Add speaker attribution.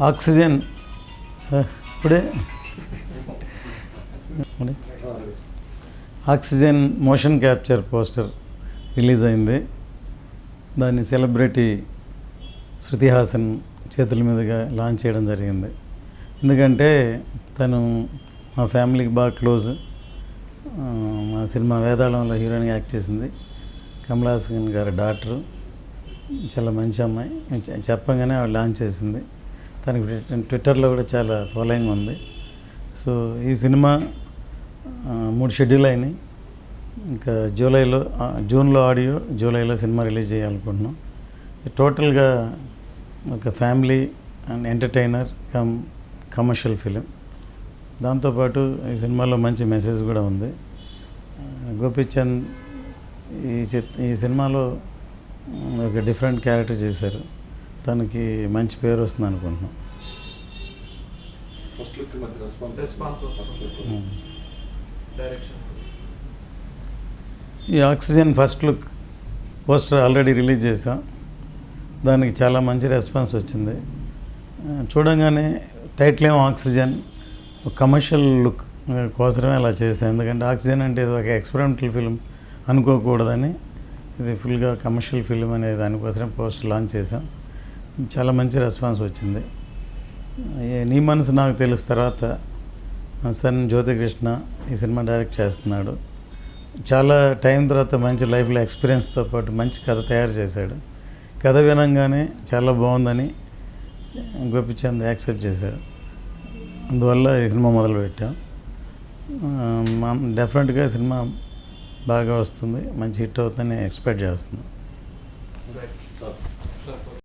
Speaker 1: Oxygen ఇప్పుడే oxygen motion capture poster release అయింది. దాన్ని సెలబ్రిటీ శృతి హాసన్ చేతుల మీదుగా లాంచ్ చేయడం జరిగింది. ఎందుకంటే తను మా ఫ్యామిలీకి బాగా క్లోజ్. మా సినిమా వేదాళంలో హీరోయిన్గా యాక్ట్ చేసింది. కమల్ హాసన్ గారి డాక్టరు, చాలా మంచి అమ్మాయి. చెప్పగానే ఆవిడ లాంచ్ చేసింది. తనకి ట్విట్టర్లో కూడా చాలా ఫాలోయింగ్ ఉంది. సో ఈ సినిమా 3 షెడ్యూల్ అయినాయి. ఇంకా జూన్లో ఆడియో, జూలైలో సినిమా రిలీజ్ చేయాలనుకుంటున్నాం. టోటల్గా ఒక family and entertainer commercial film. దాంతోపాటు ఈ సినిమాలో మంచి మెసేజ్ కూడా ఉంది. గోపీచంద్ ఈ సినిమాలో ఒక డిఫరెంట్ క్యారెక్టర్ చేశారు. తనకి మంచి పేరు వస్తుంది అనుకుంటున్నాం. ఈ oxygen first look poster already release చేసాం. దానికి చాలా మంచి రెస్పాన్స్ వచ్చింది. చూడంగానే టైటిల్ ఏమో ఆక్సిజన్, కమర్షియల్ లుక్ కోసమే అలా చేశాను. ఎందుకంటే ఆక్సిజన్ అంటే ఇది ఒక ఎక్స్పెరిమెంటల్ ఫిల్మ్ అనుకోకూడదని ఇది ఫుల్గా కమర్షియల్ ఫిల్మ్ అనే దానికోసమే పోస్టర్ లాంచ్ చేసాం. చాలా మంచి రెస్పాన్స్ వచ్చింది. నీ మనసు నాకు తెలుసు తర్వాత మా సన్ జ్యోతికృష్ణ ఈ సినిమా డైరెక్ట్ చేస్తున్నాడు. చాలా టైం తర్వాత మంచి లైఫ్లో ఎక్స్పీరియన్స్తో పాటు మంచి కథ తయారు చేశాడు. కథ వినంగానే చాలా బాగుందని గోపీచంద్ యాక్సెప్ట్ చేశాడు. అందువల్ల ఈ సినిమా మొదలుపెట్టాం. డెఫినెట్గా సినిమా బాగా వస్తుంది, మంచి హిట్ అవుతుందని ఎక్స్పెక్ట్ చేస్తున్నాం.